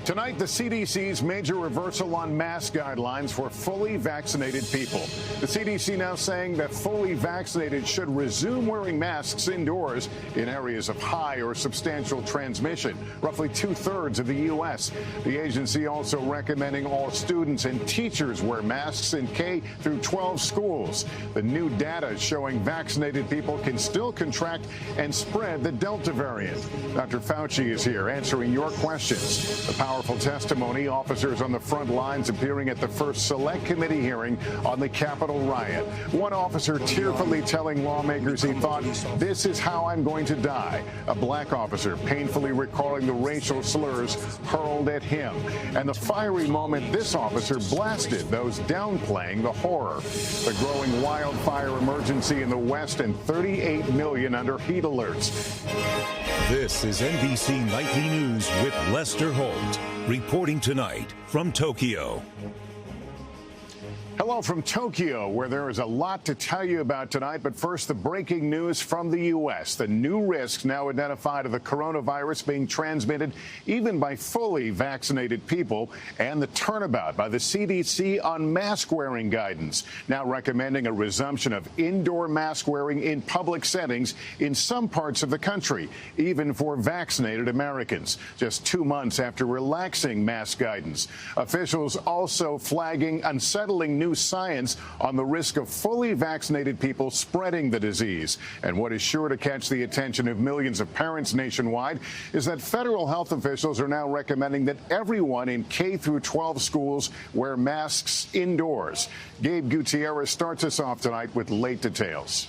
Tonight, the CDC's major reversal on mask guidelines for fully vaccinated people. The CDC now saying that fully vaccinated should resume wearing masks indoors in areas of high or substantial transmission, roughly 2/3 of the U.S. The agency also recommending all students and teachers wear masks in K through 12 schools. The new data showing vaccinated people can still contract and spread the Delta variant. Dr. Fauci is here answering your questions. The powerful testimony, officers on the front lines appearing at the first select committee hearing on the Capitol riot. One officer tearfully telling lawmakers he thought, "This is how I'm going to die." A black officer painfully recalling the racial slurs hurled at him. And the fiery moment this officer blasted those downplaying the horror. The growing wildfire emergency in the West and 38 million under heat alerts. This is NBC Nightly News with Lester Holt, reporting tonight from Tokyo. Hello from Tokyo, where there is a lot to tell you about tonight. But first, the breaking news from the U.S. The new risks now identified of the coronavirus being transmitted even by fully vaccinated people, and the turnabout by the CDC on mask wearing guidance, now recommending a resumption of indoor mask wearing in public settings in some parts of the country, even for vaccinated Americans, just 2 months after relaxing mask guidance. Officials also flagging unsettling new science on the risk of fully vaccinated people spreading the disease. And what is sure to catch the attention of millions of parents nationwide is that federal health officials are now recommending that everyone in K through 12 schools wear masks indoors. Gabe Gutierrez starts us off tonight with late details.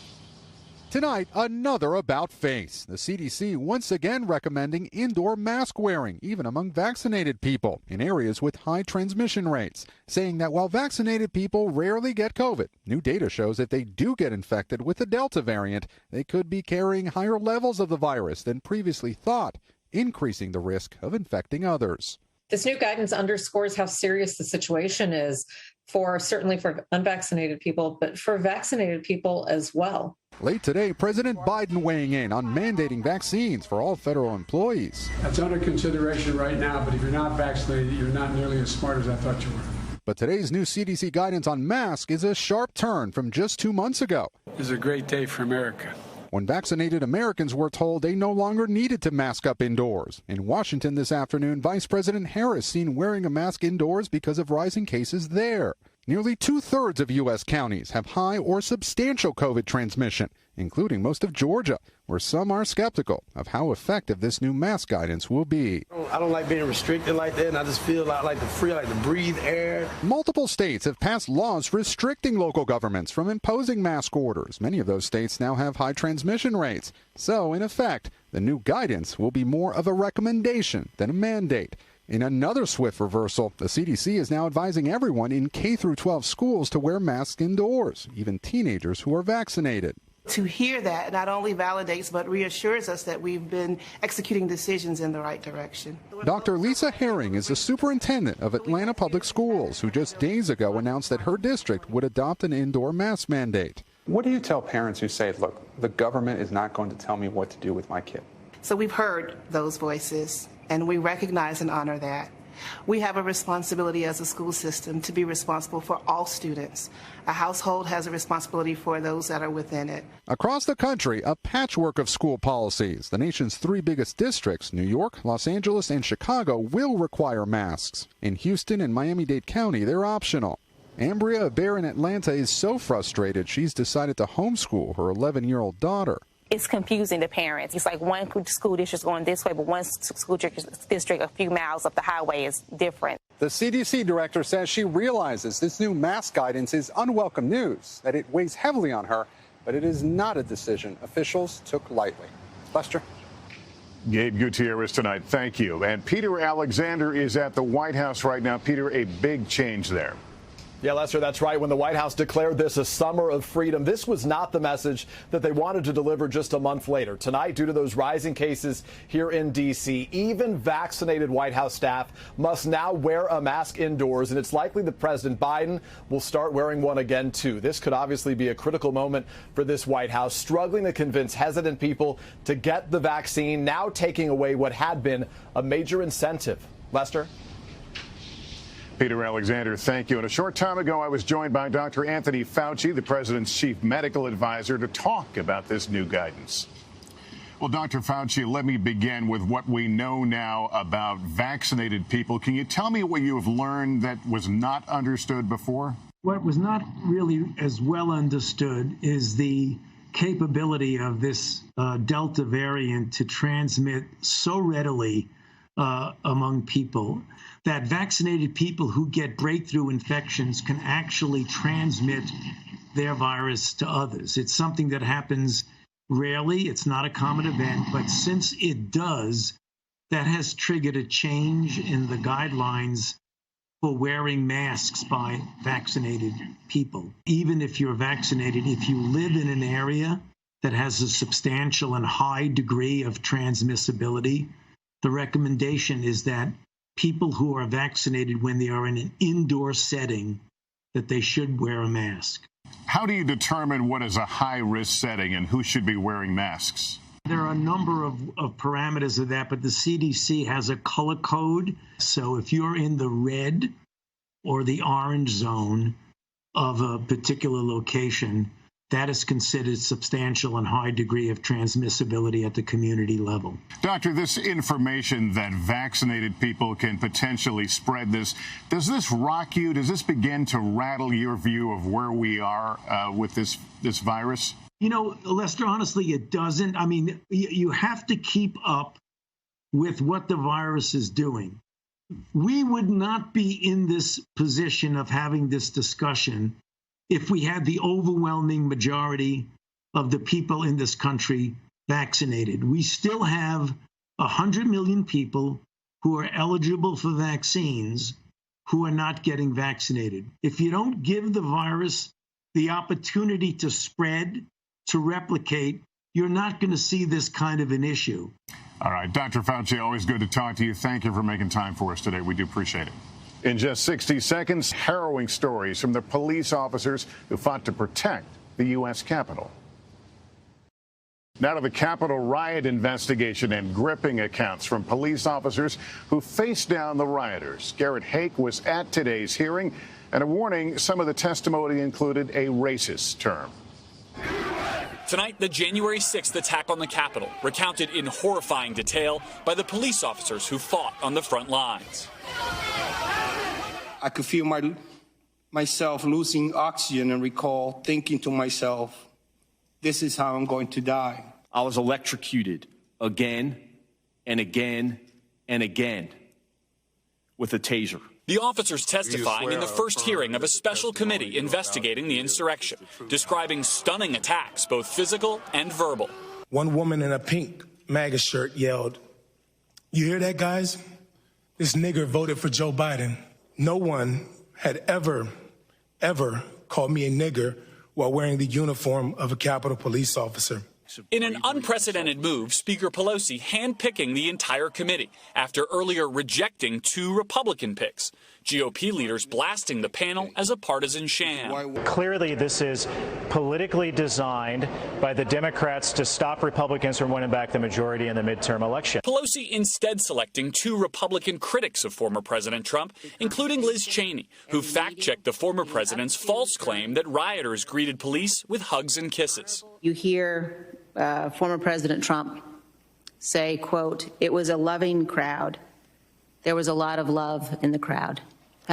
Tonight, another about face. The CDC once again recommending indoor mask wearing, even among vaccinated people in areas with high transmission rates, saying that while vaccinated people rarely get COVID, new data shows if they do get infected with the Delta variant, they could be carrying higher levels of the virus than previously thought, increasing the risk of infecting others. This new guidance underscores how serious the situation is certainly for unvaccinated people, but for vaccinated people as well. Late today, President Biden weighing in on mandating vaccines for all federal employees. That's under consideration right now, but if you're not vaccinated, you're not nearly as smart as I thought you were. But today's new CDC guidance on masks is a sharp turn from just 2 months ago. This is a great day for America. When vaccinated Americans were told they no longer needed to mask up indoors. In Washington this afternoon, Vice President Harris seen wearing a mask indoors because of rising cases there. Nearly 2/3 of U.S. counties have high or substantial COVID transmission, including most of Georgia, where some are skeptical of how effective this new mask guidance will be. I don't like being restricted like that, and I just feel I like to breathe air. Multiple states have passed laws restricting local governments from imposing mask orders. Many of those states now have high transmission rates. So, in effect, the new guidance will be more of a recommendation than a mandate. In another swift reversal, the CDC is now advising everyone in K through 12 schools to wear masks indoors, even teenagers who are vaccinated. To hear that not only validates but reassures us that we've been executing decisions in the right direction. Dr. Lisa Herring is the superintendent of Atlanta Public Schools, who just days ago announced that her district would adopt an indoor mask mandate. What do you tell parents who say, look, the government is not going to tell me what to do with my kid? So we've heard those voices, and we recognize and honor that. We have a responsibility as a school system to be responsible for all students. A household has a responsibility for those that are within it. Across the country, a patchwork of school policies. The nation's 3 biggest districts, New York, Los Angeles, and Chicago, will require masks. In Houston and Miami-Dade County, they're optional. Ambria, a bear in Atlanta, is so frustrated she's decided to homeschool her 11-year-old daughter. It's confusing to parents. It's like one school district's going this way, but one school district a few miles up the highway is different. The CDC director says she realizes this new mask guidance is unwelcome news, that it weighs heavily on her, but it is not a decision officials took lightly. Lester? Gabe Gutierrez tonight. Thank you. And Peter Alexander is at the White House right now. Peter, a big change there. Yeah, Lester, that's right. When the White House declared this a summer of freedom, this was not the message that they wanted to deliver just a month later. Tonight, due to those rising cases here in D.C., even vaccinated White House staff must now wear a mask indoors, and it's likely that President Biden will start wearing one again, too. This could obviously be a critical moment for this White House, struggling to convince hesitant people to get the vaccine, now taking away what had been a major incentive. Lester? Peter Alexander, thank you. And a short time ago, I was joined by Dr. Anthony Fauci, the president's chief medical advisor, to talk about this new guidance. Well, Dr. Fauci, let me begin with what we know now about vaccinated people. Can you tell me what you have learned that was not understood before? What was not really as well understood is the capability of this Delta variant to transmit so readily among people that vaccinated people who get breakthrough infections can actually transmit their virus to others. It's something that happens rarely. It's not a common event, but since it does, that has triggered a change in the guidelines for wearing masks by vaccinated people. Even if you're vaccinated, if you live in an area that has a substantial and high degree of transmissibility, the recommendation is that people who are vaccinated, when they are in an indoor setting, that they should wear a mask. How do you determine what is a high-risk setting and who should be wearing masks? There are a number of parameters of that, but the CDC has a color code. So if you're in the red or the orange zone of a particular location, that is considered substantial and high degree of transmissibility at the community level. Doctor, this information that vaccinated people can potentially spread this, does this rock you? Does this begin to rattle your view of where we are with this virus? You know, Lester, honestly, it doesn't. I mean, you have to keep up with what the virus is doing. We would not be in this position of having this discussion if we had the overwhelming majority of the people in this country vaccinated. We still have 100 million people who are eligible for vaccines who are not getting vaccinated. If you don't give the virus the opportunity to spread, to replicate, you're not going to see this kind of an issue. All right, Dr. Fauci, always good to talk to you. Thank you for making time for us today. We do appreciate it. In just 60 seconds, harrowing stories from the police officers who fought to protect the U.S. Capitol. Now to the Capitol riot investigation and gripping accounts from police officers who faced down the rioters. Garrett Hake was at today's hearing, and a warning, some of the testimony included a racist term. Tonight, the January 6th attack on the Capitol, recounted in horrifying detail by the police officers who fought on the front lines. I could feel myself losing oxygen and recall thinking to myself, this is how I'm going to die. I was electrocuted again and again and again with a taser. The officers testifying in the first hearing of a special committee investigating the insurrection, describing stunning attacks, both physical and verbal. One woman in a pink MAGA shirt yelled, "You hear that, guys? This nigger voted for Joe Biden." No one had ever called me a nigger while wearing the uniform of a Capitol Police officer. In an unprecedented move, Speaker Pelosi handpicking the entire committee after earlier rejecting 2 Republican picks. GOP leaders blasting the panel as a partisan sham. Clearly, this is politically designed by the Democrats to stop Republicans from winning back the majority in the midterm election. Pelosi instead selecting 2 Republican critics of former President Trump, including Liz Cheney, who fact-checked the former president's false claim that rioters greeted police with hugs and kisses. You hear former President Trump say, quote, "It was a loving crowd. There was a lot of love in the crowd."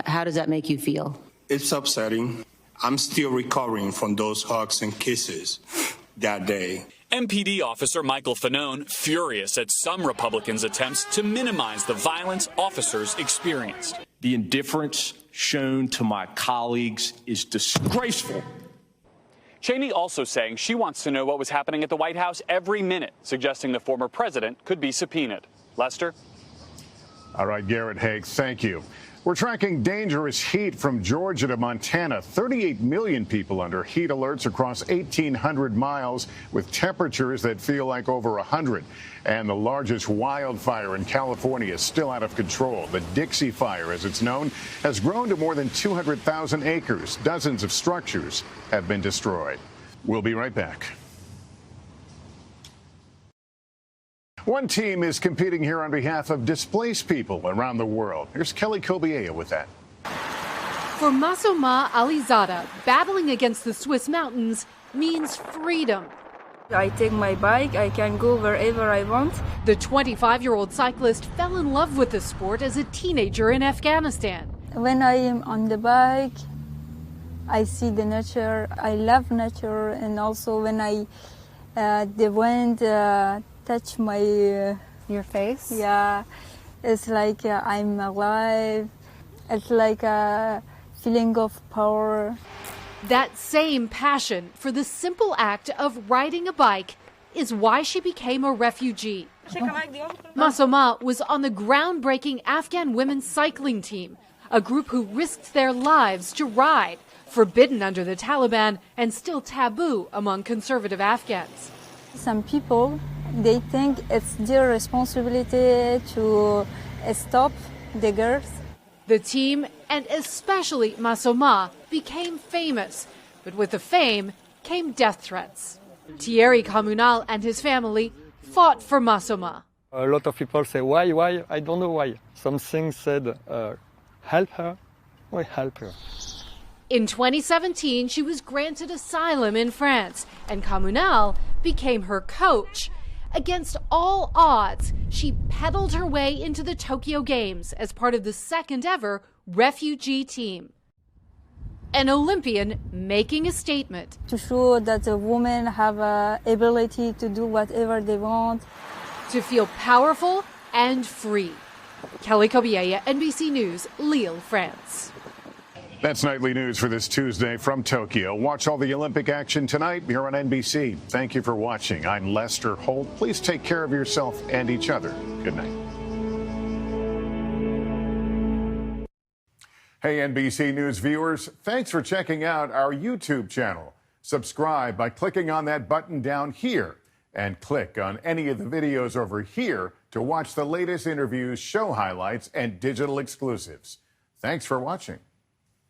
How does that make you feel? It's upsetting. I'm still recovering from those hugs and kisses that day. MPD officer Michael Fanone furious at some Republicans' attempts to minimize the violence officers experienced. The indifference shown to my colleagues is disgraceful. Cheney also saying she wants to know what was happening at the White House every minute, suggesting the former president could be subpoenaed. Lester? All right, Garrett Hake, thank you. We're tracking dangerous heat from Georgia to Montana. 38 million people under heat alerts across 1,800 miles with temperatures that feel like over 100. And the largest wildfire in California is still out of control. The Dixie Fire, as it's known, has grown to more than 200,000 acres. Dozens of structures have been destroyed. We'll be right back. One team is competing here on behalf of displaced people around the world. Here's Kelly Kobiea with that. For Masomah Ali Zada, battling against the Swiss mountains means freedom. I take my bike, I can go wherever I want. The 25-year-old cyclist fell in love with the sport as a teenager in Afghanistan. When I am on the bike, I see the nature. I love nature, and also when the wind touch my your face. Yeah, it's like I'm alive. It's like a feeling of power. That same passion for the simple act of riding a bike is why she became a refugee. Masomah was on the groundbreaking Afghan women's cycling team, a group who risked their lives to ride, forbidden under the Taliban and still taboo among conservative Afghans. Some people, they think it's their responsibility to stop the girls. The team, and especially Masomah, became famous. But with the fame came death threats. Thierry Communal and his family fought for Masomah. A lot of people say, why? I don't know why. Some things said, help her. Why help her? In 2017, she was granted asylum in France, and Communal became her coach. Against all odds, she pedaled her way into the Tokyo Games as part of the second ever refugee team. An Olympian making a statement. To show that the women have an ability to do whatever they want. To feel powerful and free. Kelly Kobiea, NBC News, Lille, France. That's nightly news for this Tuesday from Tokyo. Watch all the Olympic action tonight here on NBC. Thank you for watching. I'm Lester Holt. Please take care of yourself and each other. Good night. Hey, NBC News viewers, thanks for checking out our YouTube channel. Subscribe by clicking on that button down here and click on any of the videos over here to watch the latest interviews, show highlights, and digital exclusives. Thanks for watching.